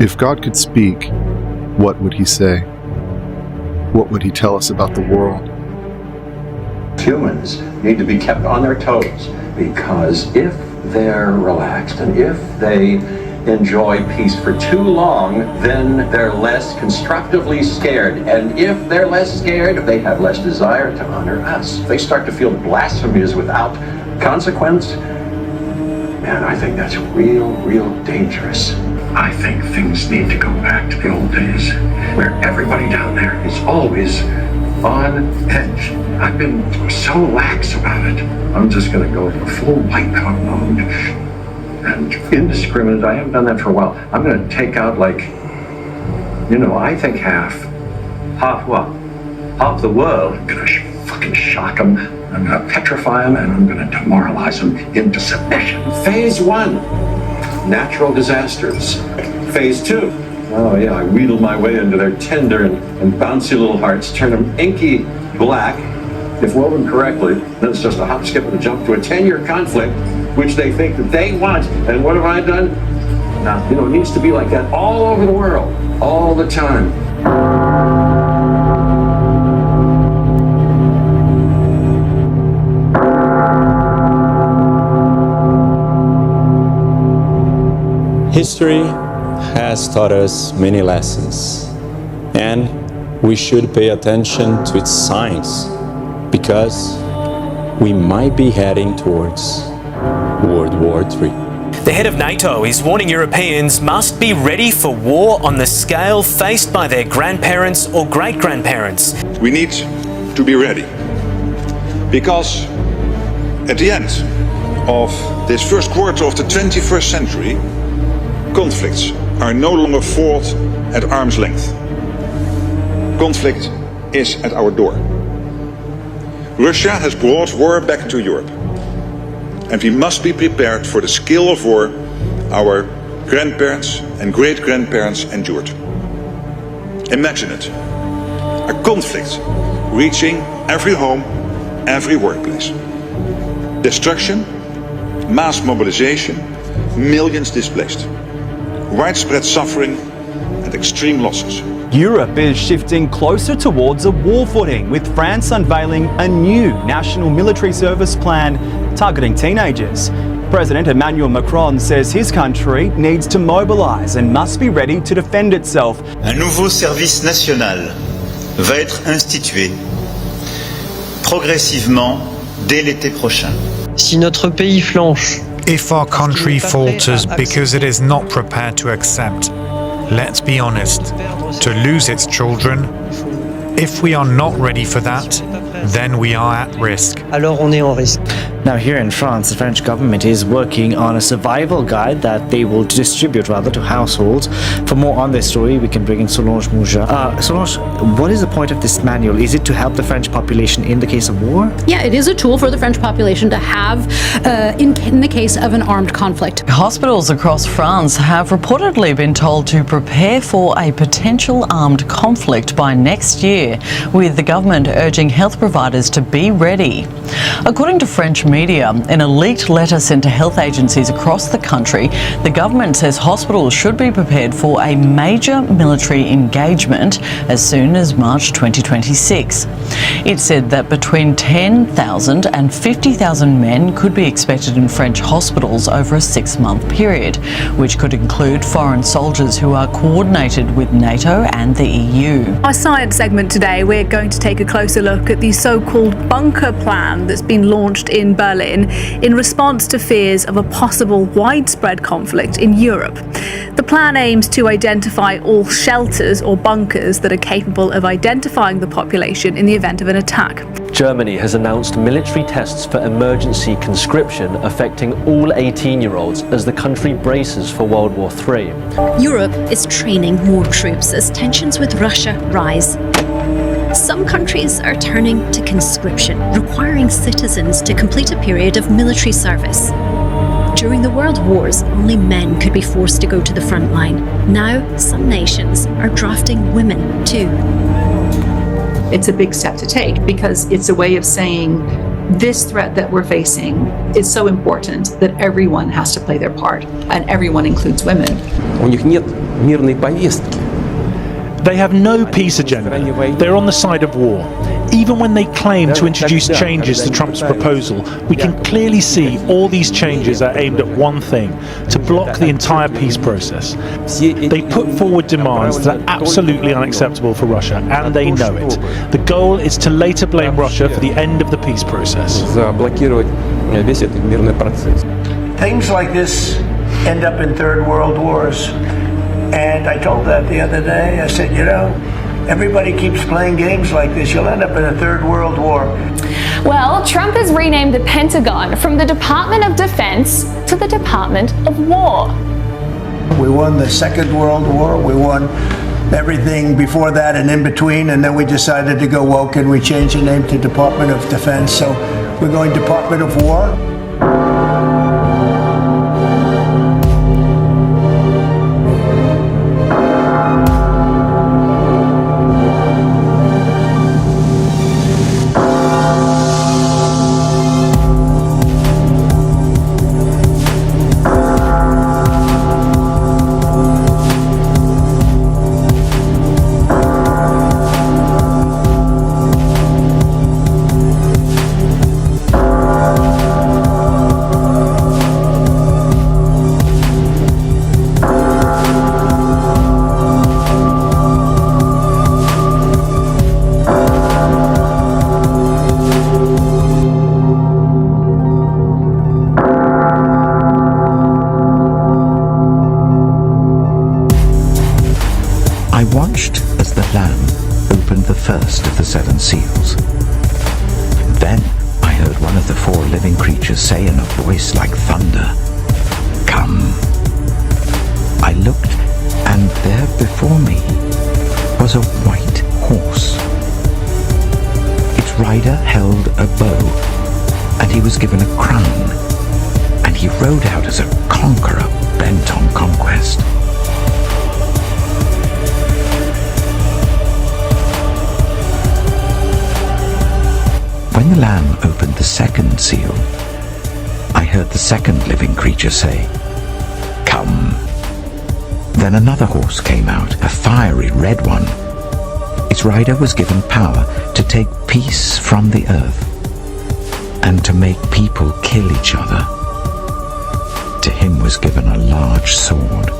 If God could speak, what would he say? What would he tell us about the world? Humans need to be kept on their toes, because if they're relaxed and if they enjoy peace for too long, then they're less constructively scared. And if they're less scared, they have less desire to honor us. They start to feel blasphemies without consequence. And I think that's real dangerous. I think things need to go back to the old days, where everybody down there is always on edge. I've been so lax about it. I'm just gonna go the full wipeout mode and indiscriminate. I haven't done that for a while. I'm gonna take out, like, I think half what? Half the world. I'm gonna fucking shock them. I'm gonna petrify them, and I'm gonna demoralize them into submission. Phase 1, natural disasters. Phase 2, oh yeah, I wheedle my way into their tender and bouncy little hearts, turn them inky black. If woven correctly, then it's just a hop, skip, and a jump to a 10-year conflict, which they think that they want. And what have I done? Now, it needs to be like that all over the world, all the time. History has taught us many lessons, and we should pay attention to its signs, because we might be heading towards World War III. The head of NATO is warning Europeans must be ready for war on the scale faced by their grandparents or great-grandparents. We need to be ready, because at the end of this first quarter of the 21st century, conflicts are no longer fought at arm's length. Conflict is at our door. Russia has brought war back to Europe, and we must be prepared for the scale of war our grandparents and great-grandparents endured. Imagine it, a conflict reaching every home, every workplace. Destruction, mass mobilization, millions displaced, widespread suffering and extreme losses. Europe is shifting closer towards a war footing, with France unveiling a new national military service plan targeting teenagers. President Emmanuel Macron says his country needs to mobilise and must be ready to defend itself. Un nouveau service national va être institué progressivement dès l'été prochain. Si notre pays flanche, if our country falters because it is not prepared to accept, let's be honest, to lose its children, if we are not ready for that, then we are at risk. Alors on est en risque. Now here in France, the French government is working on a survival guide that they will distribute to households. For more on this story, we can bring in Solange Mouja. Solange, what is the point of this manual? Is it to help the French population in the case of war? Yeah, it is a tool for the French population to have in the case of an armed conflict. Hospitals across France have reportedly been told to prepare for a potential armed conflict by next year, with the government urging health providers to be ready. According to French media, in a leaked letter sent to health agencies across the country, the government says hospitals should be prepared for a major military engagement as soon as March 2026. It said that between 10,000 and 50,000 men could be expected in French hospitals over a 6-month period, which could include foreign soldiers who are coordinated with NATO and the EU. Our science segment today, we're going to take a closer look at the so-called bunker plan that's been launched in Berlin in response to fears of a possible widespread conflict in Europe. The plan aims to identify all shelters or bunkers that are capable of identifying the population in the event of an attack. Germany has announced military tests for emergency conscription affecting all 18-year-olds as the country braces for World War III. Europe is training more troops as tensions with Russia rise. Some countries are turning to conscription, requiring citizens to complete a period of military service. During the World Wars, only men could be forced to go to the front line. Now, some nations are drafting women too. It's a big step to take because it's a way of saying this threat that we're facing is so important that everyone has to play their part, and everyone includes women. У них нет мирной повестки. They have no peace agenda. They're on the side of war. Even when they claim to introduce changes to Trump's proposal, we can clearly see all these changes are aimed at one thing: to block the entire peace process. They put forward demands that are absolutely unacceptable for Russia, and they know it. The goal is to later blame Russia for the end of the peace process. Things like this end up in third world wars. And I told that the other day. I said, you know, everybody keeps playing games like this. You'll end up in a third world war. Well, Trump has renamed the Pentagon from the Department of Defense to the Department of War. We won the Second World War. We won everything before that and in between. And then we decided to go woke and we changed the name to Department of Defense. So we're going Department of War. I watched as the Lamb opened the first of the 7 seals. Then I heard one of the 4 living creatures say in a voice like thunder, "Come." I looked, and there before me was a white horse. Its rider held a bow, and he was given a crown, and he rode out as a conqueror bent on conquest. When the Lamb opened the second seal, I heard the second living creature say, "Come." Then another horse came out, a fiery red one. Its rider was given power to take peace from the earth and to make people kill each other. To him was given a large sword.